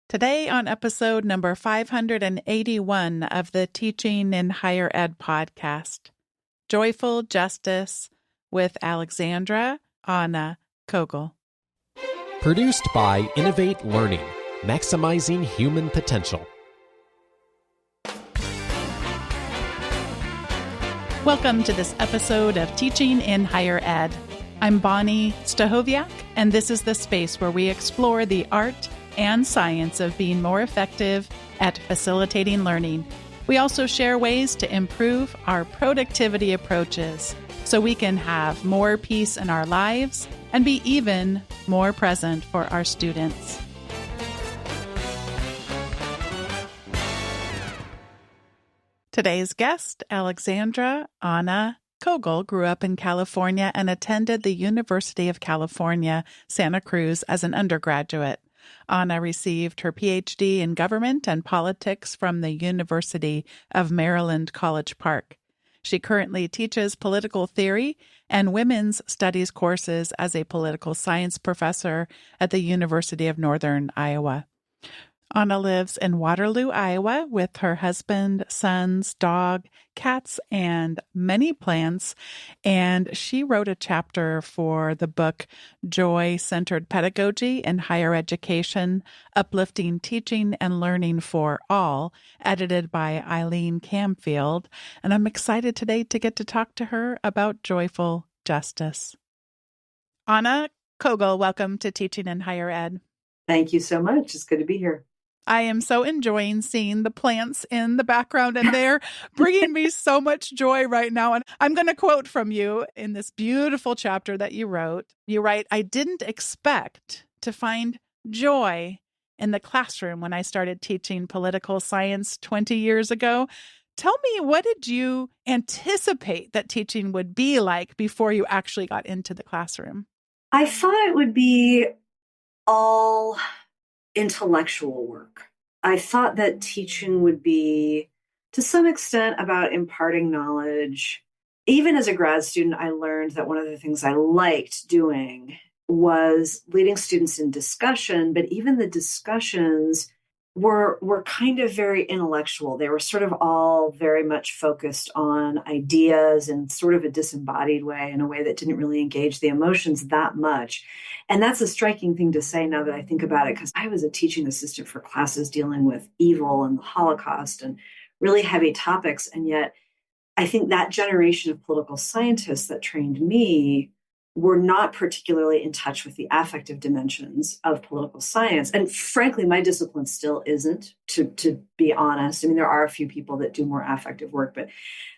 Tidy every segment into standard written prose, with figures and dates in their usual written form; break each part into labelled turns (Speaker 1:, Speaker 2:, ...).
Speaker 1: Today on episode number 581 of the Teaching in Higher Ed podcast, Joyful Justice with Alexandra, Anna, Kogl.
Speaker 2: Produced by Innovate Learning, maximizing human potential.
Speaker 1: Welcome to this episode of Teaching in Higher Ed. I'm Bonnie Stahoviak, and this is the space where we explore the art and science of being more effective at facilitating learning. We also share ways to improve our productivity approaches so we can have more peace in our lives and be even more present for our students. Today's guest, Alexandra Anna Kogl, grew up in California and attended the University of California, Santa Cruz as an undergraduate. Anna received her PhD in government and politics from the University of Maryland, College Park. She currently teaches political theory and women's studies courses as a political science professor at the University of Northern Iowa. Anna lives in Waterloo, Iowa, with her husband, sons, dog, cats, and many plants. And she wrote a chapter for the book Joy-Centered Pedagogy in Higher Education, Uplifting Teaching and Learning for All, edited by Eileen Camfield. And I'm excited today to get to talk to her about joyful justice. Anna Kogl, welcome to Teaching in Higher Ed.
Speaker 3: Thank you so much. It's good to be here.
Speaker 1: I am so enjoying seeing the plants in the background, and they're bringing me so much joy right now. And I'm going to quote from you in this beautiful chapter that you wrote. You write, "I didn't expect to find joy in the classroom when I started teaching political science 20 years ago." Tell me, what did you anticipate that teaching would be like before you actually got into the classroom?
Speaker 3: I thought it would be all intellectual work. I thought that teaching would be, to some extent, about imparting knowledge. Even as a grad student, I learned that one of the things I liked doing was leading students in discussion, but even the discussions were kind of very intellectual. They were sort of all very much focused on ideas in sort of a disembodied way, in a way that didn't really engage the emotions that much. And that's a striking thing to say now that I think about it, because I was a teaching assistant for classes dealing with evil and the Holocaust and really heavy topics. And yet I think that generation of political scientists that trained me were not particularly in touch with the affective dimensions of political science. And frankly, my discipline still isn't, to be honest. I mean, there are a few people that do more affective work, but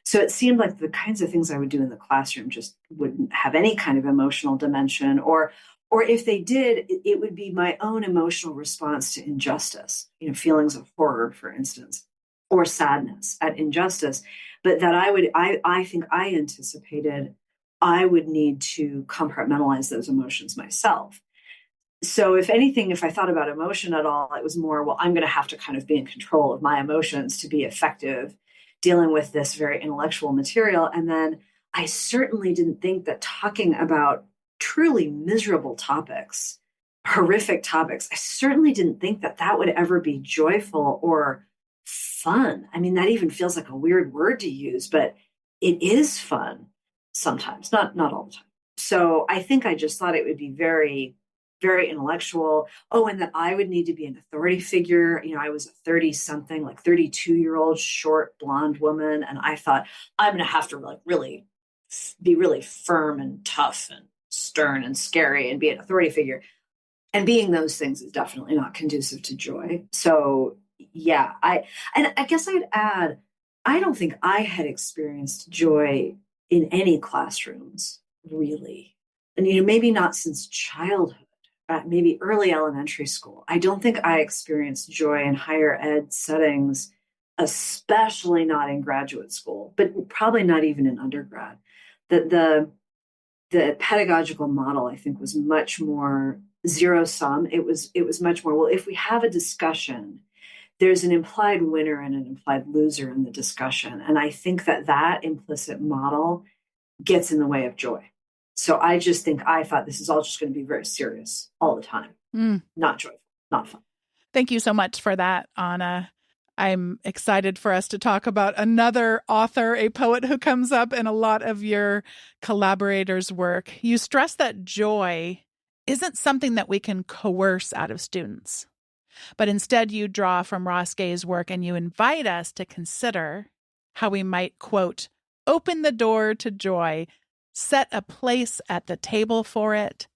Speaker 3: so it seemed like the kinds of things I would do in the classroom just wouldn't have any kind of emotional dimension, or if they did, it would be my own emotional response to injustice, feelings of horror, for instance, or sadness at injustice. But that I think I anticipated I would need to compartmentalize those emotions myself. So if anything, if I thought about emotion at all, it was more, well, I'm going to have to kind of be in control of my emotions to be effective dealing with this very intellectual material. And then I certainly didn't think that talking about truly miserable topics, horrific topics, I certainly didn't think that that would ever be joyful or fun. I mean, that even feels like a weird word to use, but it is fun. Sometimes, not all the time. So I think I just thought it would be very, very intellectual. Oh, and that I would need to be an authority figure. I was a 30-something, like 32-year-old short blonde woman. And I thought, I'm going to have to really be really firm and tough and stern and scary and be an authority figure. And being those things is definitely not conducive to joy. So yeah, I guess I'd add, I don't think I had experienced joy in any classrooms, really. And, maybe not since childhood, maybe early elementary school. I don't think I experienced joy in higher ed settings, especially not in graduate school, but probably not even in undergrad. The pedagogical model, I think, was much more zero sum. It was much more, well, if we have a discussion, there's an implied winner and an implied loser in the discussion. And I think that implicit model gets in the way of joy. So I just think I thought this is all just going to be very serious all the time. Not joyful, not fun.
Speaker 1: Thank you so much for that, Anna. I'm excited for us to talk about another author, a poet who comes up in a lot of your collaborators' work. You stress that joy isn't something that we can coerce out of students, but instead you draw from Ross Gay's work and you invite us to consider how we might, quote, open the door to joy, set a place at the table for it,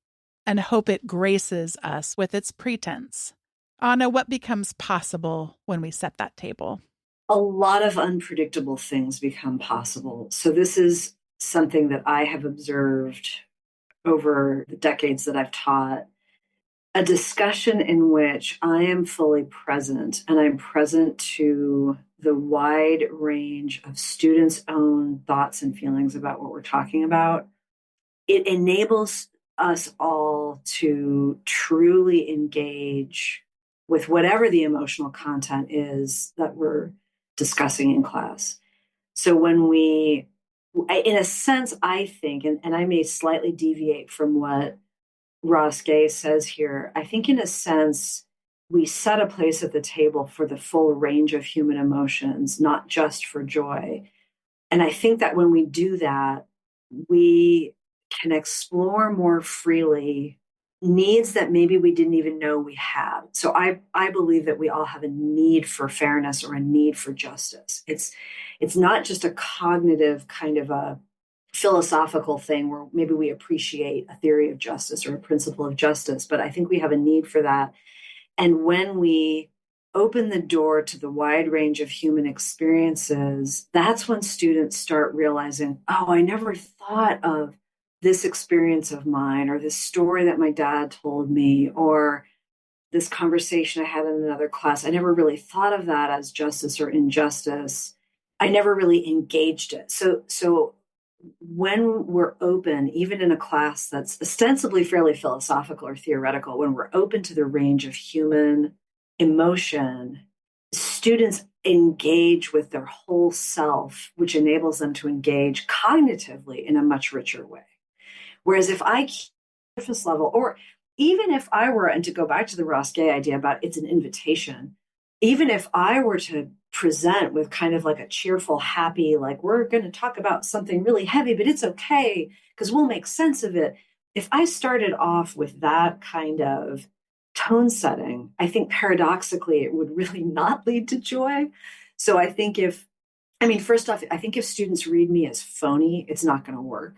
Speaker 1: and hope it graces us with its pretense. Anna, what becomes possible when we set that table?
Speaker 3: A lot of unpredictable things become possible. So this is something that I have observed over the decades that I've taught. A discussion in which I am fully present and I'm present to the wide range of students' own thoughts and feelings about what we're talking about. It enables us all to truly engage with whatever the emotional content is that we're discussing in class. So when we, in a sense, I think, and I may slightly deviate from what Ross Gay says here, I think in a sense, we set a place at the table for the full range of human emotions, not just for joy. And I think that when we do that, we can explore more freely needs that maybe we didn't even know we had. So I believe that we all have a need for fairness or a need for justice. It's not just a cognitive kind of a philosophical thing where maybe we appreciate a theory of justice or a principle of justice, but I think we have a need for that. And when we open the door to the wide range of human experiences, that's when students start realizing, oh, I never thought of this experience of mine, or this story that my dad told me, or this conversation I had in another class. I never really thought of that as justice or injustice. I never really engaged it. So when we're open, even in a class that's ostensibly fairly philosophical or theoretical, when we're open to the range of human emotion, students engage with their whole self, which enables them to engage cognitively in a much richer way. Whereas if I keep surface level, or even if I were, and to go back to the Ross Gay idea about it's an invitation, even if I were to present with kind of like a cheerful, happy, like we're going to talk about something really heavy, but it's okay because we'll make sense of it. If I started off with that kind of tone setting, I think paradoxically it would really not lead to joy. So I think first off, I think if students read me as phony, it's not going to work.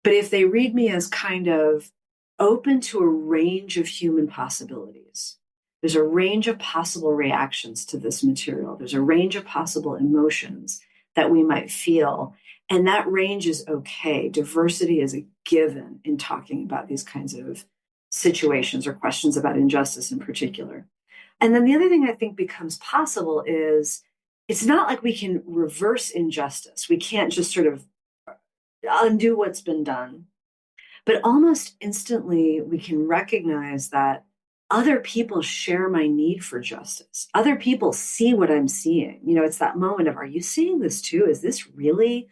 Speaker 3: But if they read me as kind of open to a range of human possibilities, there's a range of possible reactions to this material. There's a range of possible emotions that we might feel. And that range is okay. Diversity is a given in talking about these kinds of situations or questions about injustice in particular. And then the other thing I think becomes possible is it's not like we can reverse injustice. We can't just sort of undo what's been done. But almost instantly, we can recognize that other people share my need for justice. Other people see what I'm seeing. It's that moment of, are you seeing this too? Is this really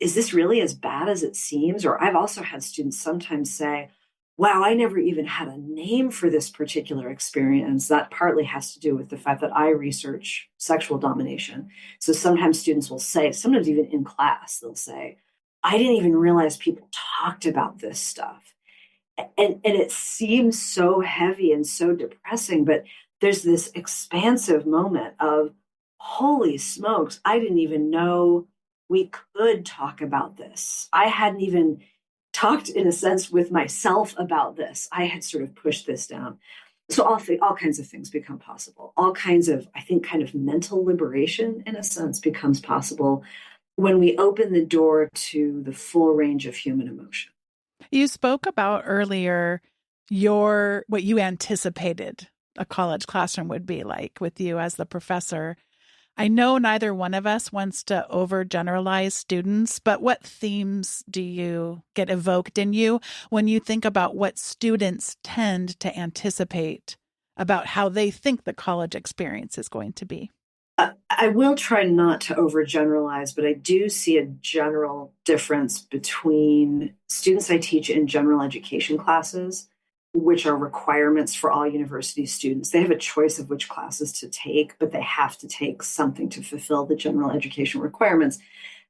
Speaker 3: as bad as it seems? Or I've also had students sometimes say, wow, I never even had a name for this particular experience. That partly has to do with the fact that I research sexual domination. So sometimes students will say, sometimes even in class, they'll say, I didn't even realize people talked about this stuff. And it seems so heavy and so depressing, but there's this expansive moment of, holy smokes, I didn't even know we could talk about this. I hadn't even talked, in a sense, with myself about this. I had sort of pushed this down. So all kinds of things become possible. All kinds of, I think, kind of mental liberation, in a sense, becomes possible when we open the door to the full range of human emotion.
Speaker 1: You spoke about earlier what you anticipated a college classroom would be like with you as the professor. I know neither one of us wants to overgeneralize students, but what themes do you get evoked in you when you think about what students tend to anticipate about how they think the college experience is going to be?
Speaker 3: I will try not to overgeneralize, but I do see a general difference between students I teach in general education classes which are requirements for all university students. They have a choice of which classes to take, but they have to take something to fulfill the general education requirements.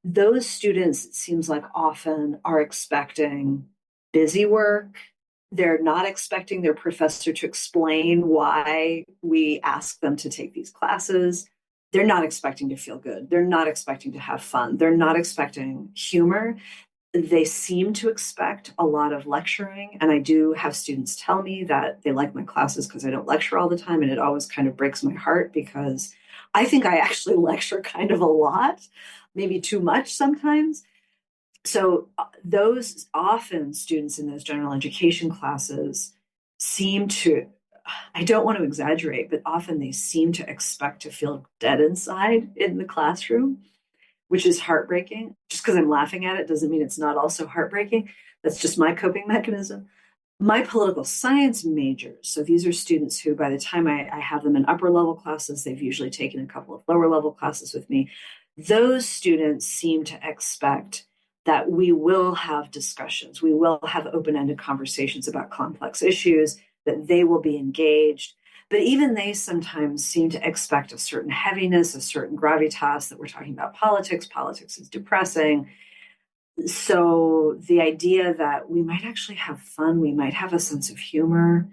Speaker 3: Those students, it seems like, often are expecting busy work. They're not expecting their professor to explain why we ask them to take these classes. They're not expecting to feel good. They're not expecting to have fun. They're not expecting humor. They seem to expect a lot of lecturing. And I do have students tell me that they like my classes because I don't lecture all the time. And it always kind of breaks my heart because I think I actually lecture kind of a lot, maybe too much sometimes. So those often students in those general education classes seem to, I don't want to exaggerate, but often they seem to expect to feel dead inside in the classroom, which is heartbreaking. Just because I'm laughing at it doesn't mean it's not also heartbreaking. That's just my coping mechanism. My political science majors, so these are students who, by the time I have them in upper level classes, they've usually taken a couple of lower level classes with me. Those students seem to expect that we will have discussions, we will have open-ended conversations about complex issues, that they will be engaged. But even they sometimes seem to expect a certain heaviness, a certain gravitas, that we're talking about politics. Politics is depressing. So the idea that we might actually have fun, we might have a sense of humor,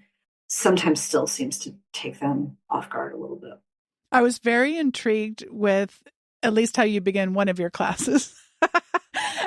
Speaker 3: sometimes still seems to take them off guard a little bit.
Speaker 1: I was very intrigued with at least how you begin one of your classes.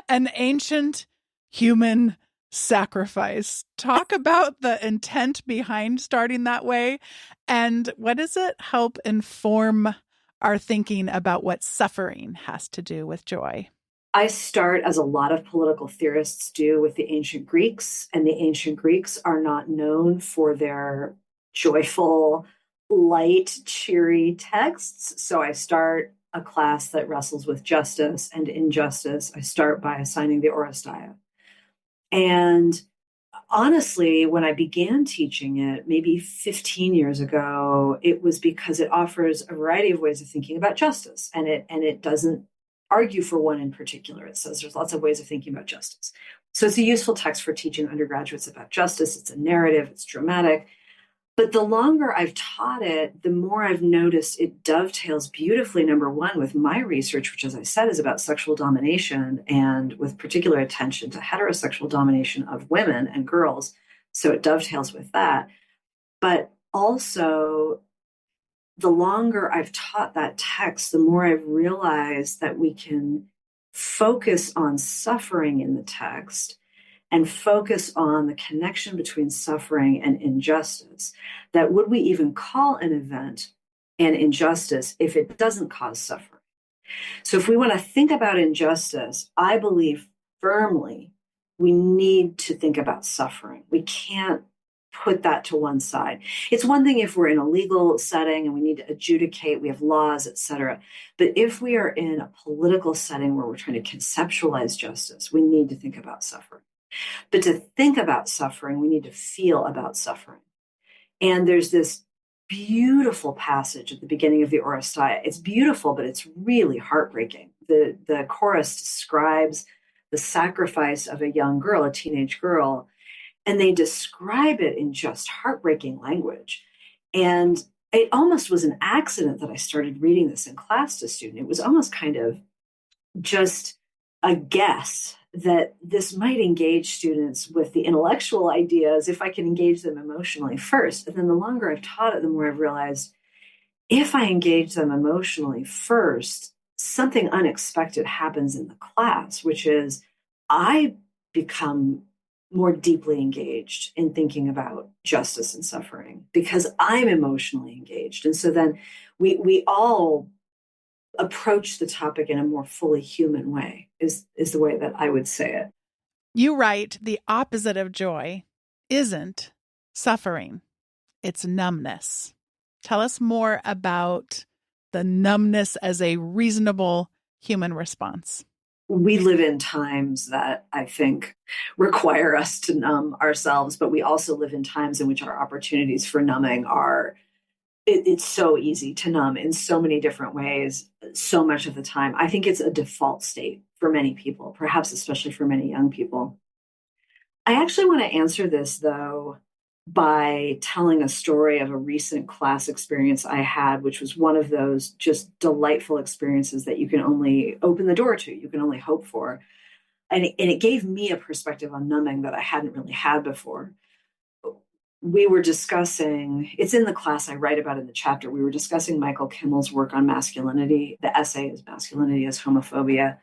Speaker 1: An ancient human sacrifice. Talk about the intent behind starting that way. And what does it help inform our thinking about what suffering has to do with joy?
Speaker 3: I start, as a lot of political theorists do, with the ancient Greeks, and the ancient Greeks are not known for their joyful, light, cheery texts. So I start a class that wrestles with justice and injustice. I start by assigning the Oresteia. And honestly, when I began teaching it, maybe 15 years ago, it was because it offers a variety of ways of thinking about justice, and it doesn't argue for one in particular. It says there's lots of ways of thinking about justice. So it's a useful text for teaching undergraduates about justice. It's a narrative, it's dramatic. But the longer I've taught it, the more I've noticed it dovetails beautifully, number one, with my research, which, as I said, is about sexual domination and with particular attention to heterosexual domination of women and girls. So it dovetails with that. But also, the longer I've taught that text, the more I've realized that we can focus on suffering in the text and focus on the connection between suffering and injustice. That would we even call an event an injustice if it doesn't cause suffering? So if we want to think about injustice, I believe firmly we need to think about suffering. We can't put that to one side. It's one thing if we're in a legal setting and we need to adjudicate, we have laws, et cetera. But if we are in a political setting where we're trying to conceptualize justice, we need to think about suffering. But to think about suffering, we need to feel about suffering. And there's this beautiful passage at the beginning of the Oresteia. It's beautiful, but it's really heartbreaking. The chorus describes the sacrifice of a young girl, a teenage girl, and they describe it in just heartbreaking language. And it almost was an accident that I started reading this in class to students. It was almost kind of just a guess that this might engage students with the intellectual ideas if I can engage them emotionally first. And then the longer I've taught it, the more I've realized if I engage them emotionally first, something unexpected happens in the class, which is I become more deeply engaged in thinking about justice and suffering because I'm emotionally engaged. And so then we all approach the topic in a more fully human way is the way that I would say it.
Speaker 1: You write the opposite of joy isn't suffering, it's numbness. Tell us more about the numbness as a reasonable human response.
Speaker 3: We live in times that I think require us to numb ourselves, but we also live in times in which our opportunities for numbing are it's so easy to numb in so many different ways, so much of the time. I think it's a default state for many people, perhaps especially for many young people. I actually want to answer this, though, by telling a story of a recent class experience I had, which was one of those just delightful experiences that you can only open the door to, you can only hope for. And it gave me a perspective on numbing that I hadn't really had before. We were discussing, it's in the class I write about in the chapter, we were discussing Michael Kimmel's work on masculinity. The essay is Masculinity as Homophobia.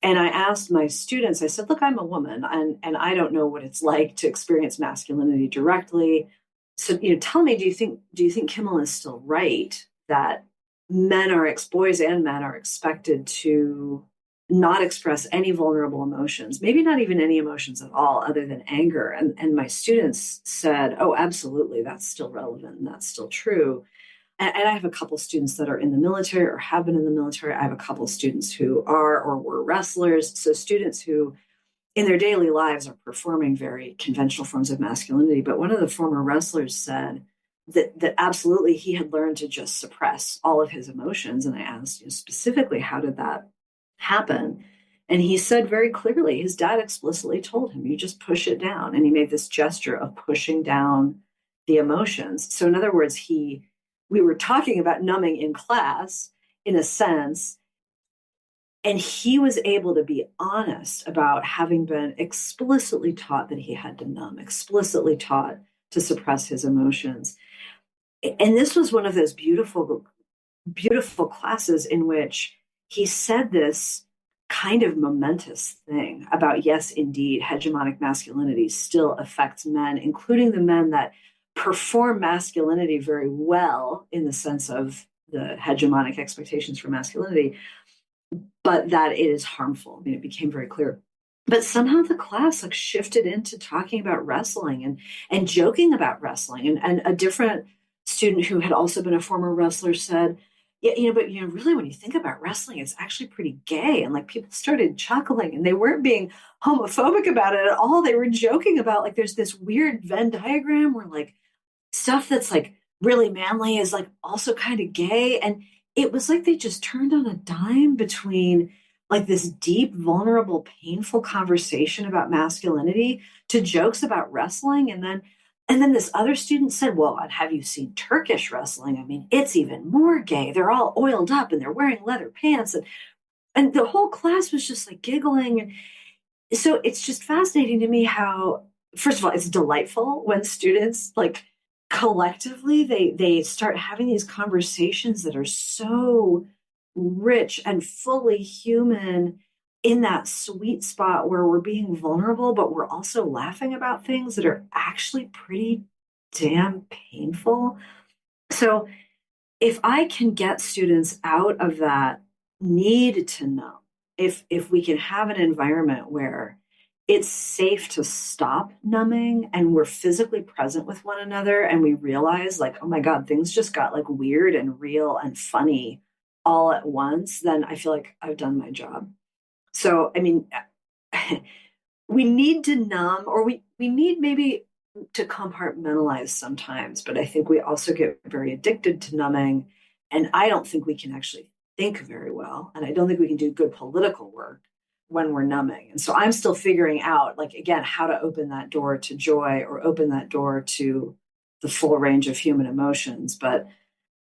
Speaker 3: And I asked my students, I said, look, I'm a woman and I don't know what it's like to experience masculinity directly. So, tell me, do you think Kimmel is still right that boys and men are expected to not express any vulnerable emotions, maybe not even any emotions at all other than anger? And my students said, oh, absolutely, that's still relevant and that's still true. And I have a couple students that are in the military or have been in the military. I have a couple students who are or were wrestlers. So students who in their daily lives are performing very conventional forms of masculinity. But one of the former wrestlers said that absolutely he had learned to just suppress all of his emotions. And I asked, specifically, how did that happen? And he said very clearly, his dad explicitly told him, you just push it down. And he made this gesture of pushing down the emotions. So in other words, we were talking about numbing in class, in a sense, and he was able to be honest about having been explicitly taught that he had to numb, explicitly taught to suppress his emotions. And this was one of those beautiful, beautiful classes in which he said this kind of momentous thing about, yes, indeed, hegemonic masculinity still affects men, including the men that perform masculinity very well in the sense of the hegemonic expectations for masculinity, but that it is harmful. I mean, it became very clear. But somehow the class shifted into talking about wrestling and joking about wrestling. And a different student who had also been a former wrestler said, yeah, but really, when you think about wrestling, it's actually pretty gay. And people started chuckling and they weren't being homophobic about it at all. They were joking about there's this weird Venn diagram where stuff that's really manly is also kind of gay. And it was like they just turned on a dime between this deep, vulnerable, painful conversation about masculinity to jokes about wrestling. And then this other student said, well, have you seen Turkish wrestling? I mean, it's even more gay. They're all oiled up and they're wearing leather pants. And the whole class was just giggling. So it's just fascinating to me how, first of all, it's delightful when students collectively they start having these conversations that are so rich and fully human, in that sweet spot where we're being vulnerable, but we're also laughing about things that are actually pretty damn painful. So if I can get students out of that need to know, if we can have an environment where it's safe to stop numbing and we're physically present with one another and we realize oh my God, things just got weird and real and funny all at once, then I feel like I've done my job. So, I mean, we need to numb, or we need maybe to compartmentalize sometimes, but I think we also get very addicted to numbing. And I don't think we can actually think very well. And I don't think we can do good political work when we're numbing. And so I'm still figuring out, again, how to open that door to joy or open that door to the full range of human emotions. But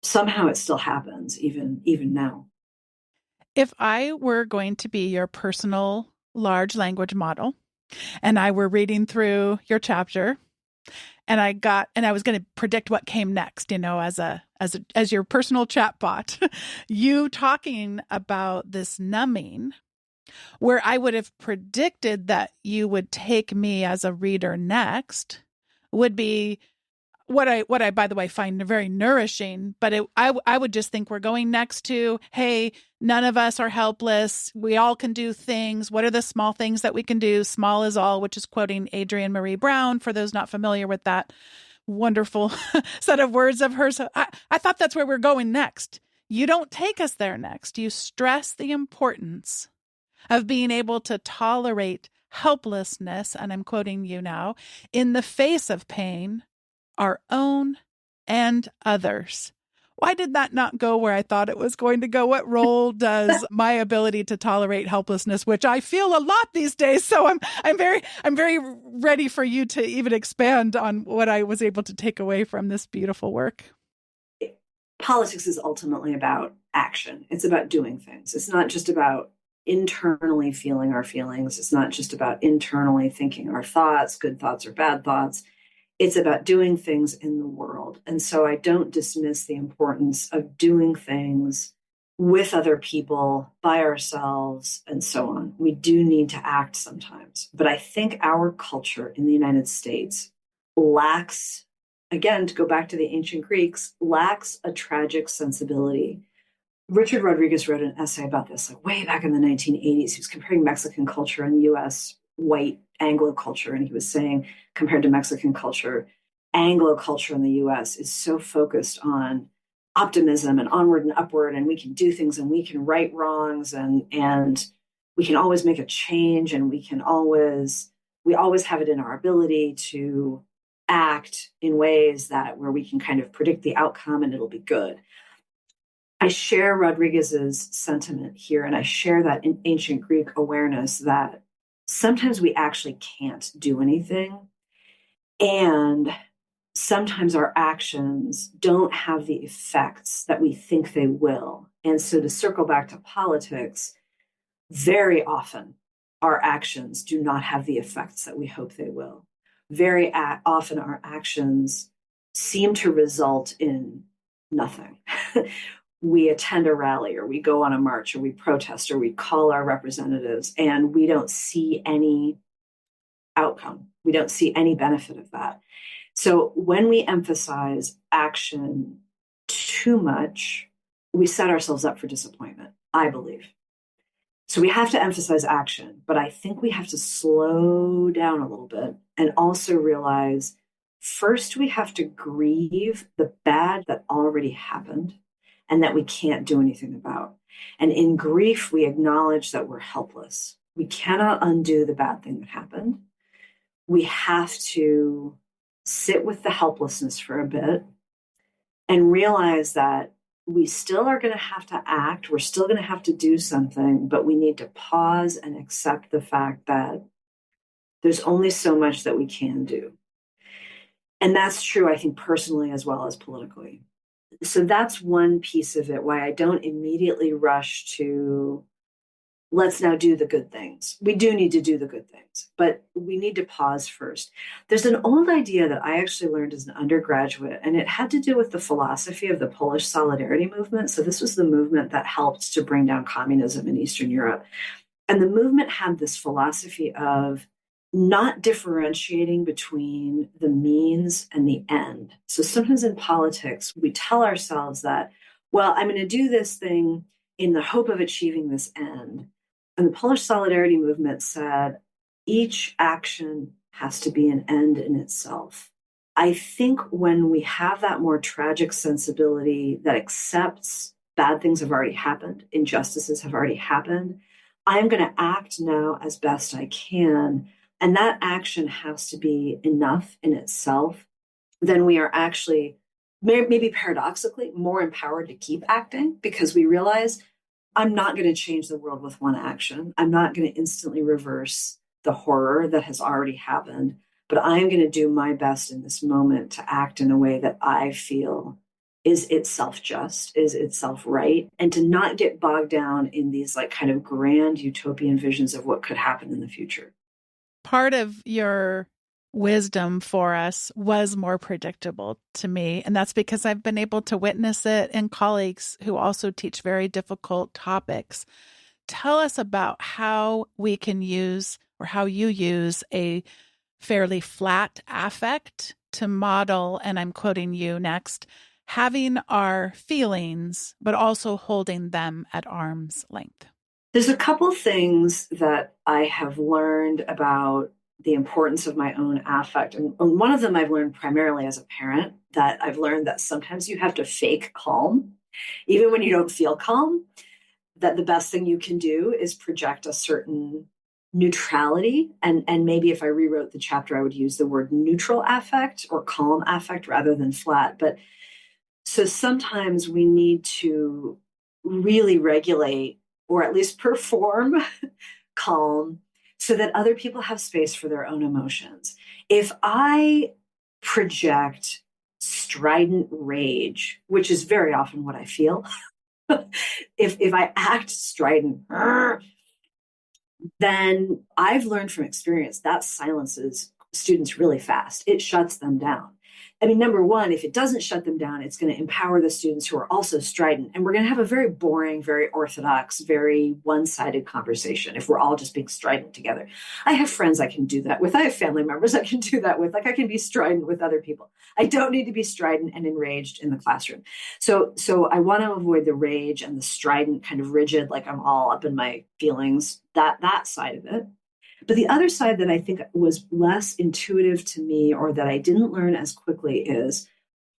Speaker 3: somehow it still happens even now.
Speaker 1: If I were going to be your personal large language model and I were reading through your chapter and I was going to predict what came next, as your personal chatbot, you talking about this numbing, where I would have predicted that you would take me as a reader next would be what I by the way find very nourishing, but I would just think we're going next to, hey, none of us are helpless. We all can do things. What are the small things that we can do? Small is all, which is quoting Adrienne Marie Brown, for those not familiar with that wonderful set of words of hers. I thought that's where we're going next. You don't take us there next. You stress the importance of being able to tolerate helplessness, and I'm quoting you now, in the face of pain, our own and others. Why did that not go where I thought it was going to go? What role does my ability to tolerate helplessness, which I feel a lot these days? So I'm very ready for you to even expand on what I was able to take away from this beautiful work.
Speaker 3: Politics is ultimately about action. It's about doing things. It's not just about internally feeling our feelings. It's not just about internally thinking our thoughts, good thoughts or bad thoughts. It's about doing things in the world. And so I don't dismiss the importance of doing things with other people, by ourselves, and so on. We do need to act sometimes. But I think our culture in the United States lacks, again, to go back to the ancient Greeks, lacks a tragic sensibility. Richard Rodriguez wrote an essay about this like way back in the 1980s. He was comparing Mexican culture and US white Anglo culture. And he was saying, compared to Mexican culture, Anglo culture in the US is so focused on optimism and onward and upward, and we can do things and we can right wrongs and we can always make a change, and we always have it in our ability to act in ways that where we can kind of predict the outcome and it'll be good. I share Rodriguez's sentiment here, and I share that in ancient Greek awareness that sometimes we actually can't do anything, and sometimes our actions don't have the effects that we think they will. And so to circle back to politics, very often our actions do not have the effects that we hope they will. Very often our actions seem to result in nothing. We attend a rally, or we go on a march, or we protest, or we call our representatives, and we don't see any outcome. We don't see any benefit of that. So when we emphasize action too much, we set ourselves up for disappointment, I believe. So we have to emphasize action, but I think we have to slow down a little bit and also realize first we have to grieve the bad that already happened and that we can't do anything about. And in grief, we acknowledge that we're helpless. We cannot undo the bad thing that happened. We have to sit with the helplessness for a bit and realize that we still are going to have to act. We're still going to have to do something, but we need to pause and accept the fact that there's only so much that we can do. And that's true, I think, personally as well as politically. So that's one piece of it, why I don't immediately rush to let's now do the good things. We do need to do the good things, but we need to pause first. There's an old idea that I actually learned as an undergraduate, and it had to do with the philosophy of the Polish Solidarity movement. So this was the movement that helped to bring down communism in Eastern Europe. And the movement had this philosophy of not differentiating between the means and the end. So sometimes in politics, we tell ourselves that, well, I'm going to do this thing in the hope of achieving this end. And the Polish Solidarity movement said, each action has to be an end in itself. I think when we have that more tragic sensibility that accepts bad things have already happened, injustices have already happened, I'm going to act now as best I can. And that action has to be enough in itself. Then we are actually, maybe paradoxically, more empowered to keep acting because we realize I'm not going to change the world with one action. I'm not going to instantly reverse the horror that has already happened, but I'm going to do my best in this moment to act in a way that I feel is itself just, is itself right, and to not get bogged down in these like kind of grand utopian visions of what could happen in the future.
Speaker 1: Part of your wisdom for us was more predictable to me. And that's because I've been able to witness it in colleagues who also teach very difficult topics. Tell us about how we can use, or how you use, a fairly flat affect to model, and I'm quoting you next, having our feelings, but also holding them at arm's length.
Speaker 3: There's a couple things that I have learned about the importance of my own affect. And one of them I've learned primarily as a parent, that I've learned that sometimes you have to fake calm, even when you don't feel calm, that the best thing you can do is project a certain neutrality. And maybe if I rewrote the chapter, I would use the word neutral affect or calm affect rather than flat. But So sometimes we need to really regulate or at least perform calm so that other people have space for their own emotions. If I project strident rage, which is very often what I feel, if I act strident, then I've learned from experience that silences students really fast. It shuts them down. I mean, number one, if it doesn't shut them down, it's going to empower the students who are also strident. And we're going to have a very boring, very orthodox, very one sided conversation if we're all just being strident together. I have friends I can do that with. I have family members I can do that with. Like I can be strident with other people. I don't need to be strident and enraged in the classroom. So I want to avoid the rage and the strident, kind of rigid, like I'm all up in my feelings, that side of it. But the other side that I think was less intuitive to me or that I didn't learn as quickly is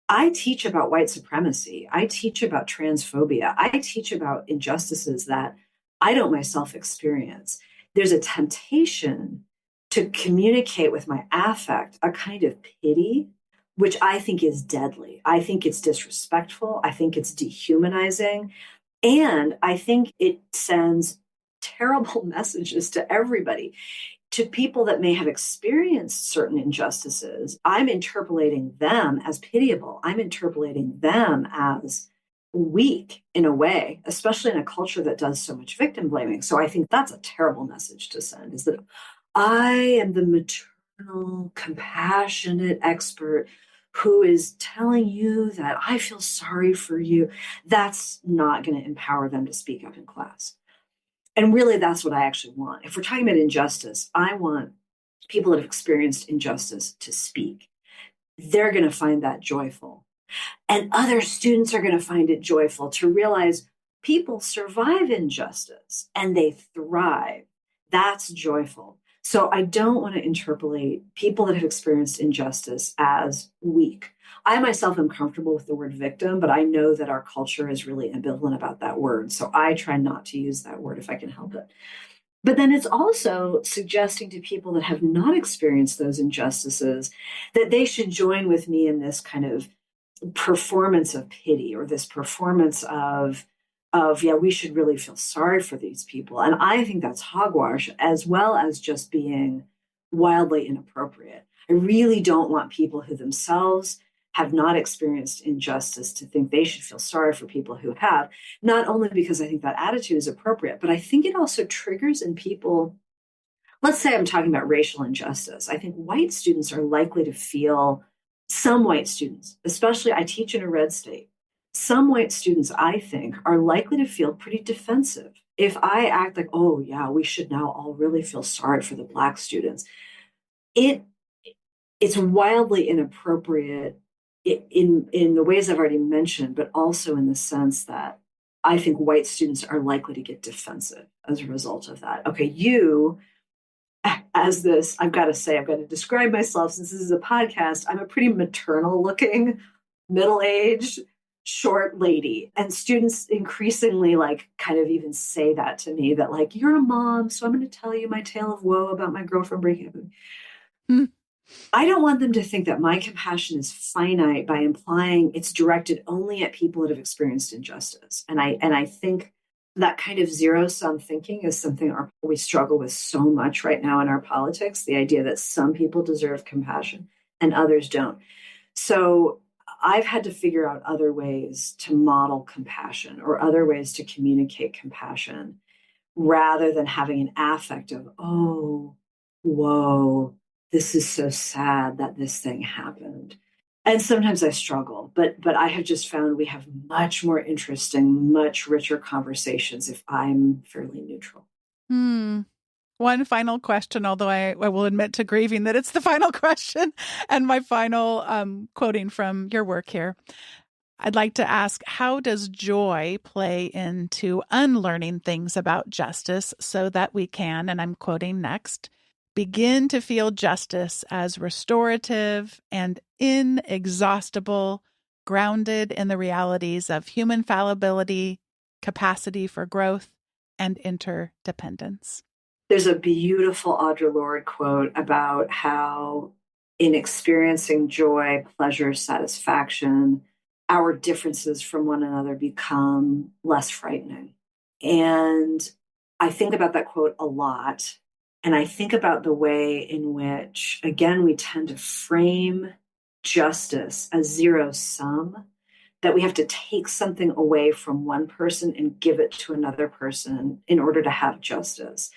Speaker 3: I teach about white supremacy. I teach about transphobia. I teach about injustices that I don't myself experience. There's a temptation to communicate with my affect a kind of pity, which I think is deadly. I think it's disrespectful. I think it's dehumanizing. And I think it sends terrible messages to everybody. To people that may have experienced certain injustices, I'm interpolating them as pitiable. I'm interpolating them as weak in a way, especially in a culture that does so much victim blaming. So I think that's a terrible message to send, is that I am the maternal, compassionate expert who is telling you that I feel sorry for you. That's not going to empower them to speak up in class. And really, that's what I actually want. If we're talking about injustice, I want people that have experienced injustice to speak. They're going to find that joyful. And other students are going to find it joyful to realize people survive injustice and they thrive. That's joyful. So I don't want to interpolate people that have experienced injustice as weak. I myself am comfortable with the word victim, but I know that our culture is really ambivalent about that word. So I try not to use that word if I can help it. But then it's also suggesting to people that have not experienced those injustices that they should join with me in this kind of performance of pity or this performance of yeah, we should really feel sorry for these people. And I think that's hogwash as well as just being wildly inappropriate. I really don't want people who themselves have not experienced injustice to think they should feel sorry for people who have, not only because I think that attitude is appropriate, but I think it also triggers in people. Let's say I'm talking about racial injustice. I think white students are likely to feel, some white students, especially I teach in a red state, some white students, I think, are likely to feel pretty defensive. If I act like, oh, yeah, we should now all really feel sorry for the Black students, it's wildly inappropriate in the ways I've already mentioned, but also in the sense that I think white students are likely to get defensive as a result of that. Okay, you, as this, I've got to describe myself since this is a podcast. I'm a pretty maternal looking, middle-aged, short lady. And students increasingly like kind of even say that to me, that like, you're a mom, so I'm going to tell you my tale of woe about my girlfriend breaking up with me. Hmm. I don't want them to think that my compassion is finite by implying it's directed only at people that have experienced injustice. And I think that kind of zero-sum thinking is something we struggle with so much right now in our politics, the idea that some people deserve compassion and others don't. So I've had to figure out other ways to model compassion or other ways to communicate compassion rather than having an affect of, oh, whoa, this is so sad that this thing happened. And sometimes I struggle, but I have just found we have much more interesting, much richer conversations if I'm fairly neutral.
Speaker 1: One final question, although I will admit to grieving that it's the final question and my final quoting from your work here. I'd like to ask, how does joy play into unlearning things about justice so that we can, and I'm quoting next, begin to feel justice as restorative and inexhaustible, grounded in the realities of human fallibility, capacity for growth, and interdependence?
Speaker 3: There's a beautiful Audre Lorde quote about how in experiencing joy, pleasure, satisfaction, our differences from one another become less frightening. And I think about that quote a lot. And I think about the way in which, again, we tend to frame justice as zero sum, that we have to take something away from one person and give it to another person in order to have justice,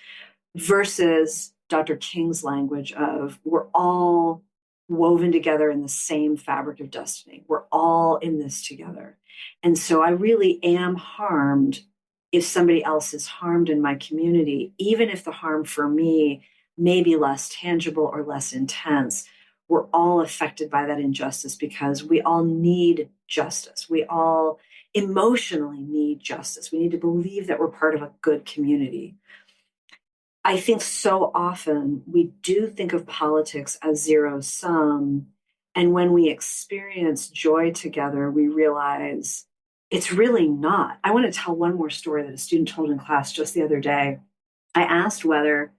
Speaker 3: versus Dr. King's language of we're all woven together in the same fabric of destiny. We're all in this together. And so I really am harmed if somebody else is harmed in my community, even if the harm for me may be less tangible or less intense. We're all affected by that injustice because we all need justice. We all emotionally need justice. We need to believe that we're part of a good community. I think so often we do think of politics as zero sum. And when we experience joy together, we realize it's really not. I want to tell one more story that a student told in class just the other day. I asked whether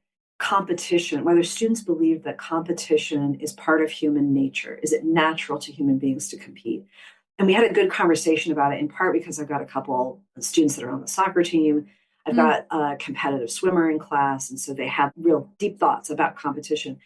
Speaker 3: students believe that competition is part of human nature. Is it natural to human beings to compete? And we had a good conversation about it, in part because I've got a couple of students that are on the soccer team. I've got a competitive swimmer in class. And so they have real deep thoughts about competition.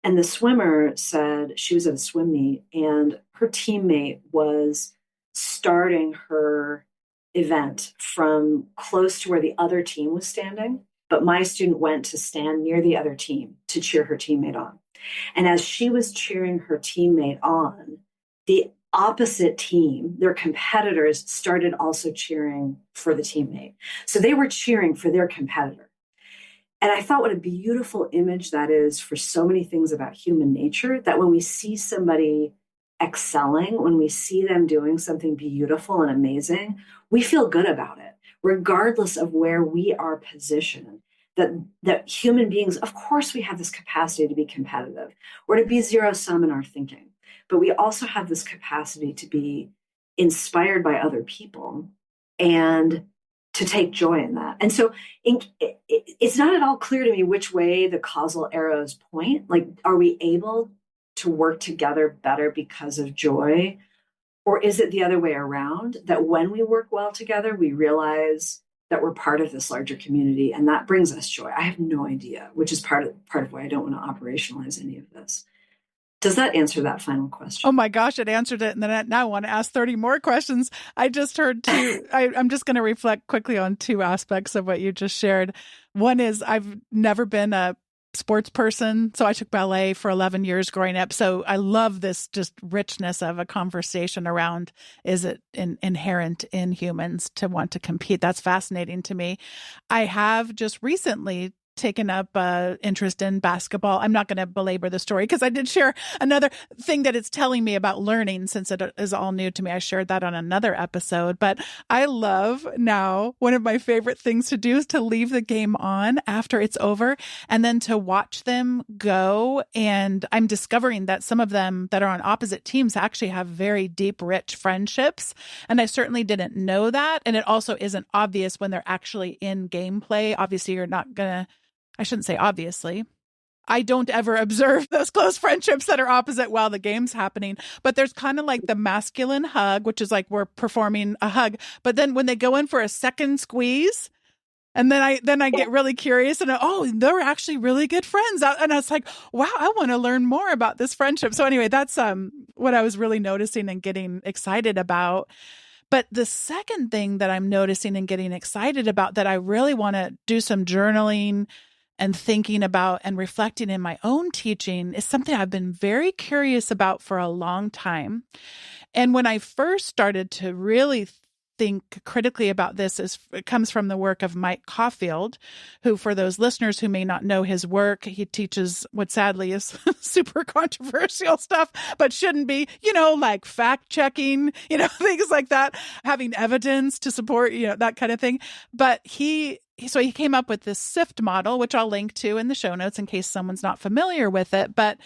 Speaker 3: And the swimmer said she was at a swim meet and her teammate was starting her event from close to where the other team was standing. But my student went to stand near the other team to cheer her teammate on. And as she was cheering her teammate on, the opposite team, their competitors, started also cheering for the teammate. So they were cheering for their competitor. And I thought what a beautiful image that is for so many things about human nature, that when we see somebody excelling, when we see them doing something beautiful and amazing, we feel good about it, regardless of where we are positioned. That human beings, of course, we have this capacity to be competitive or to be zero sum in our thinking. But we also have this capacity to be inspired by other people and to take joy in that. And so it's not at all clear to me which way the causal arrows point. Like, are we able to work together better because of joy? Or is it the other way around, that when we work well together, we realize that we're part of this larger community and that brings us joy? I have no idea, which is part of why I don't want to operationalize any of this. Does that answer that final question?
Speaker 1: Oh my gosh, it answered it. And then now I want to ask 30 more questions. I just heard two. I'm just going to reflect quickly on two aspects of what you just shared. One is I've never been a sports person. So I took ballet for 11 years growing up. So I love this just richness of a conversation around, is it inherent in humans to want to compete? That's fascinating to me. I have just recently taken up interest in basketball. I'm not going to belabor the story because I did share another thing that it's telling me about learning, since it is all new to me. I shared that on another episode, but I love now, one of my favorite things to do is to leave the game on after it's over and then to watch them go. And I'm discovering that some of them that are on opposite teams actually have very deep, rich friendships. And I certainly didn't know that. And it also isn't obvious when they're actually in gameplay. Obviously, you're not going to, I shouldn't say obviously. I don't ever observe those close friendships that are opposite while the game's happening. But there's kind of like the masculine hug, which is like we're performing a hug. But then when they go in for a second squeeze, and then I get really curious and they're actually really good friends. And I was like, wow, I want to learn more about this friendship. So anyway, that's what I was really noticing and getting excited about. But the second thing that I'm noticing and getting excited about that I really want to do some journaling and thinking about and reflecting in my own teaching is something I've been very curious about for a long time. And when I first started to really think critically about this, it comes from the work of Mike Caulfield, who, for those listeners who may not know his work, he teaches what sadly is super controversial stuff, but shouldn't be, like fact checking, things like that, having evidence to support, that kind of thing. But so he came up with this SIFT model, which I'll link to in the show notes in case someone's not familiar with it. But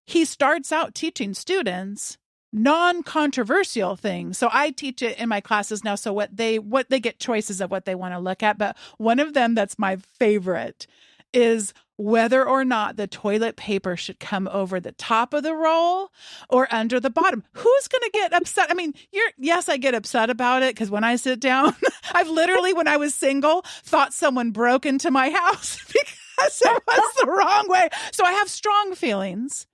Speaker 1: he starts out teaching students non-controversial things. So I teach it in my classes now. So what they get choices of what they want to look at. But one of them that's my favorite is, whether or not the toilet paper should come over the top of the roll or under the bottom. Who's going to get upset? I mean, yes, I get upset about it because when I sit down, I've literally, when I was single, thought someone broke into my house because it was the wrong way. So I have strong feelings,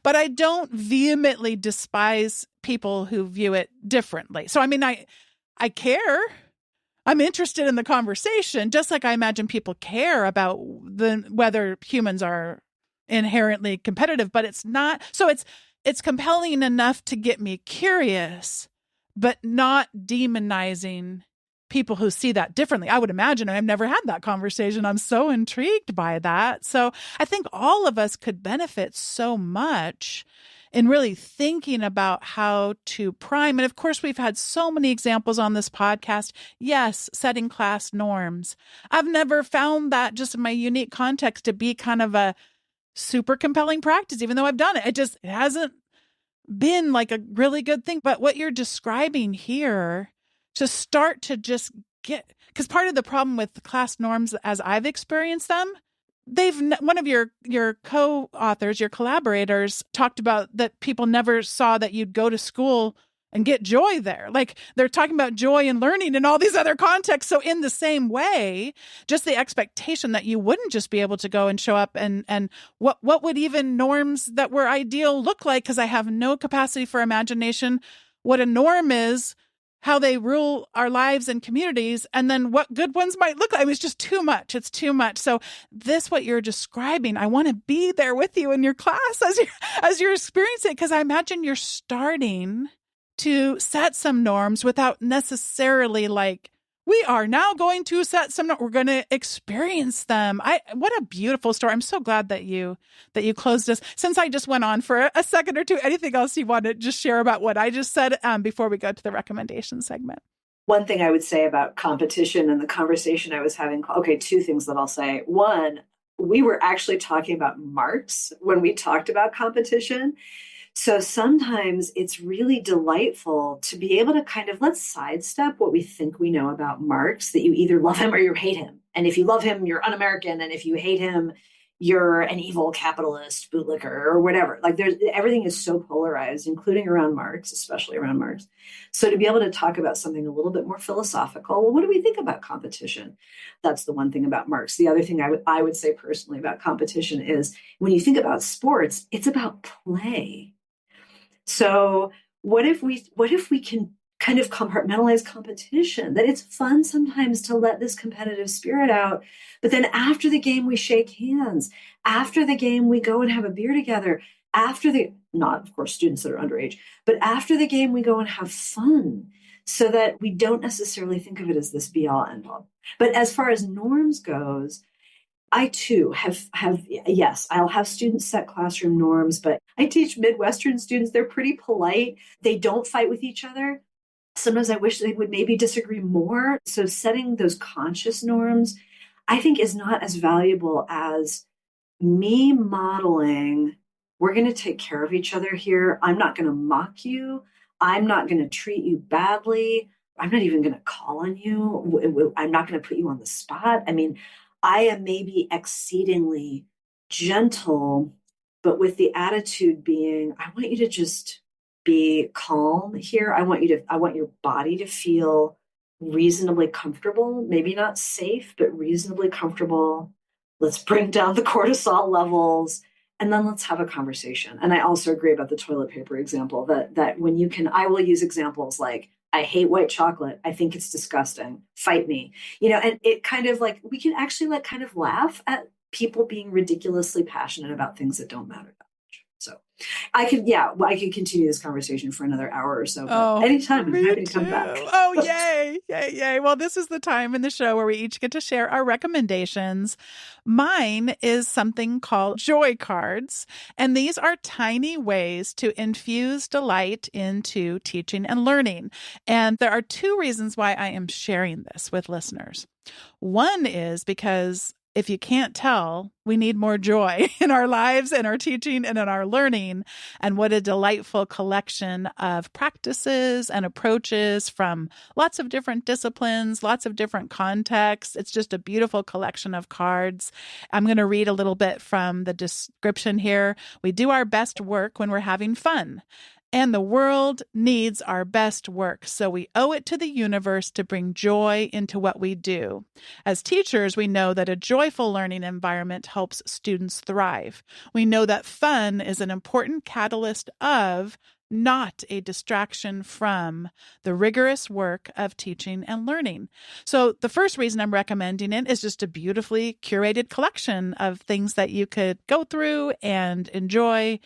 Speaker 1: but I don't vehemently despise people who view it differently. So, I mean, I care. I'm interested in the conversation, just like I imagine people care about whether humans are inherently competitive, but it's not. So it's compelling enough to get me curious, but not demonizing people who see that differently. I would imagine. I've never had that conversation. I'm so intrigued by that. So I think all of us could benefit so much in really thinking about how to prime. And of course, we've had so many examples on this podcast. Yes, setting class norms. I've never found that, just in my unique context, to be kind of a super compelling practice, even though I've done it. It hasn't been like a really good thing. But what you're describing here, to start to just get, because part of the problem with class norms as I've experienced them, one of your co-authors, your collaborators, talked about that people never saw that you'd go to school and get joy there. Like, they're talking about joy and learning in all these other contexts. So in the same way, just the expectation that you wouldn't just be able to go and show up and what would even norms that were ideal look like? Because I have no capacity for imagination. What a norm is, how they rule our lives and communities, and then what good ones might look like. I mean, it's just too much. It's too much. So what you're describing, I want to be there with you in your class as you're experiencing it, because I imagine you're starting to set some norms without necessarily like, we are now going to set some norms. We're going to experience them. What a beautiful story. I'm so glad that you closed us. Since I just went on for a second or two, anything else you want to just share about what I just said before we go to the recommendation segment?
Speaker 3: One thing I would say about competition and the conversation I was having, okay, two things that I'll say. One, we were actually talking about marks when we talked about competition. So sometimes it's really delightful to be able to kind of, let's sidestep what we think we know about Marx, that you either love him or you hate him. And if you love him, you're un-American. And if you hate him, you're an evil capitalist bootlicker or whatever. Like, everything is so polarized, including around Marx, especially around Marx. So to be able to talk about something a little bit more philosophical, well, what do we think about competition? That's the one thing about Marx. The other thing I would say personally about competition is, when you think about sports, it's about play. So what if we can kind of compartmentalize competition, that it's fun sometimes to let this competitive spirit out, but then after the game, we shake hands. After the game, we go and have a beer together. Not, of course, students that are underage, but after the game, we go and have fun, so that we don't necessarily think of it as this be all end all. But as far as norms goes, I too have yes, I'll have students set classroom norms, but I teach Midwestern students. They're pretty polite. They don't fight with each other. Sometimes I wish they would maybe disagree more. So setting those conscious norms, I think, is not as valuable as me modeling, we're going to take care of each other here. I'm not going to mock you. I'm not going to treat you badly. I'm not even going to call on you. I'm not going to put you on the spot. I mean, I am maybe exceedingly gentle, but with the attitude being, I want you to just be calm here. I want your body to feel reasonably comfortable, maybe not safe, but reasonably comfortable. Let's bring down the cortisol levels, and then let's have a conversation. And I also agree about the toilet paper example, that when you can, I will use examples like, I hate white chocolate. I think it's disgusting. Fight me. And it kind of like, we can actually like kind of laugh at people being ridiculously passionate about things that don't matter that much. So I could continue this conversation for another hour or so. But anytime, I'm happy to come back.
Speaker 1: Oh, yay. Yay, yay. Well, this is the time in the show where we each get to share our recommendations. Mine is something called Joy Cards. And these are tiny ways to infuse delight into teaching and learning. And there are two reasons why I am sharing this with listeners. One is because if you can't tell, we need more joy in our lives and our teaching and in our learning. And what a delightful collection of practices and approaches from lots of different disciplines, lots of different contexts. It's just a beautiful collection of cards. I'm going to read a little bit from the description here. We do our best work when we're having fun. And the world needs our best work, so we owe it to the universe to bring joy into what we do. As teachers, we know that a joyful learning environment helps students thrive. We know that fun is an important catalyst of, not a distraction from, the rigorous work of teaching and learning. So the first reason I'm recommending it is just a beautifully curated collection of things that you could go through and enjoy,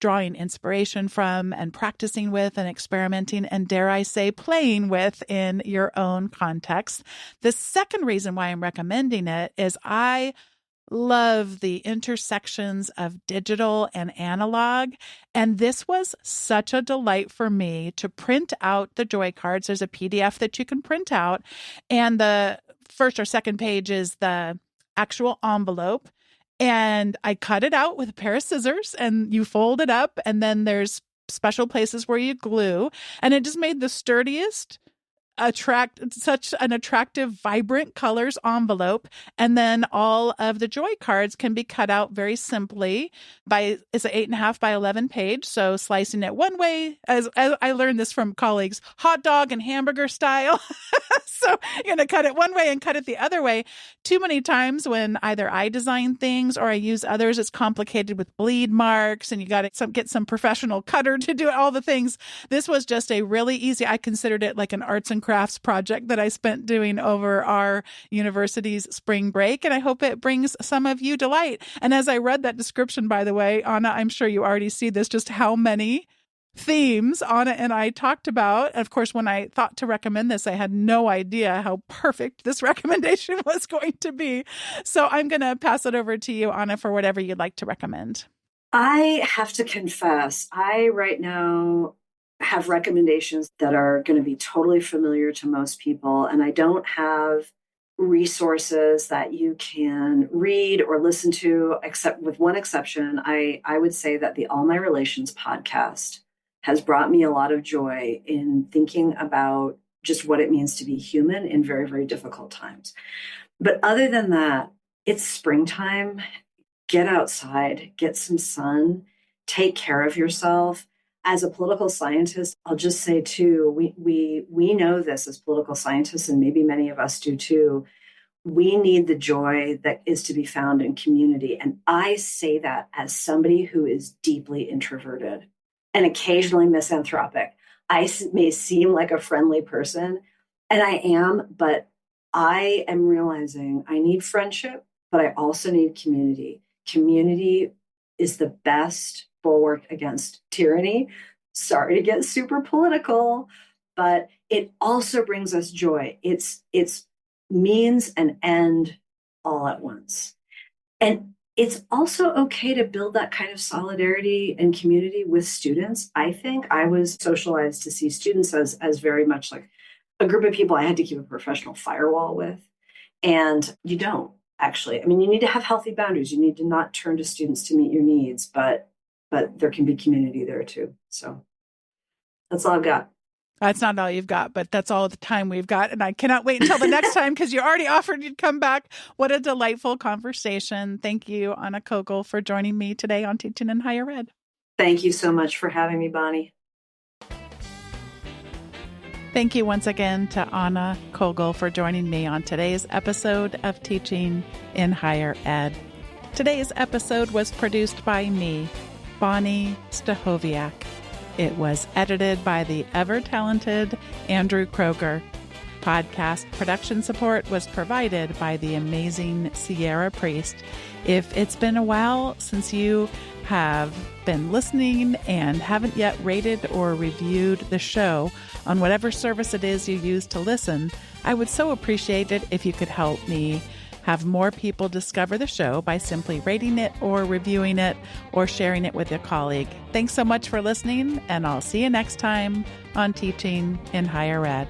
Speaker 1: drawing inspiration from and practicing with and experimenting and, dare I say, playing with in your own context. The second reason why I'm recommending it is I love the intersections of digital and analog. And this was such a delight for me to print out the Joy cards. There's a PDF that you can print out. And the first or second page is the actual envelope. And I cut it out with a pair of scissors and you fold it up, and then there's special places where you glue, and it just made the sturdiest, such an attractive, vibrant colors envelope. And then all of the Joy cards can be cut out very simply it's an 8.5 by 11 page. So slicing it one way, as I learned this from colleagues, hot dog and hamburger style. So you're going to cut it one way and cut it the other way. Too many times when either I design things or I use others, it's complicated with bleed marks and you got to get some professional cutter to do all the things. This was just a really easy, I considered it like an arts and crafts project that I spent doing over our university's spring break. And I hope it brings some of you delight. And as I read that description, by the way, Anna, I'm sure you already see this, just how many themes Anna and I talked about. Of course, when I thought to recommend this, I had no idea how perfect this recommendation was going to be. So I'm going to pass it over to you, Anna, for whatever you'd like to recommend.
Speaker 3: I have to confess, I right now have recommendations that are going to be totally familiar to most people, and I don't have resources that you can read or listen to, except with one exception. I would say that the All My Relations podcast has brought me a lot of joy in thinking about just what it means to be human in very, very difficult times. But other than that, it's springtime. Get outside, get some sun, take care of yourself. As a political scientist, I'll just say too, we know this as political scientists, and maybe many of us do too. We need the joy that is to be found in community. And I say that as somebody who is deeply introverted and occasionally misanthropic. I may seem like a friendly person, and I am, but I am realizing I need friendship, but I also need community. Community is the best bulwark against tyranny. Sorry to get super political, but it also brings us joy. It's means and end all at once. And it's also okay to build that kind of solidarity and community with students. I think I was socialized to see students as very much like a group of people I had to keep a professional firewall with. And you don't actually. I mean, you need to have healthy boundaries. You need to not turn to students to meet your needs, but there can be community there too. So that's all I've got.
Speaker 1: That's not all you've got, but that's all the time we've got. And I cannot wait until the next time because you already offered you'd come back. What a delightful conversation. Thank you, Anna Kogl, for joining me today on Teaching in Higher Ed.
Speaker 3: Thank you so much for having me, Bonnie.
Speaker 1: Thank you once again to Anna Kogl for joining me on today's episode of Teaching in Higher Ed. Today's episode was produced by me, Bonnie Stachowiak. It was edited by the ever-talented Andrew Kroger. Podcast production support was provided by the amazing Sierra Priest. If it's been a while since you have been listening and haven't yet rated or reviewed the show on whatever service it is you use to listen, I would so appreciate it if you could help me have more people discover the show by simply rating it or reviewing it or sharing it with a colleague. Thanks so much for listening, and I'll see you next time on Teaching in Higher Ed.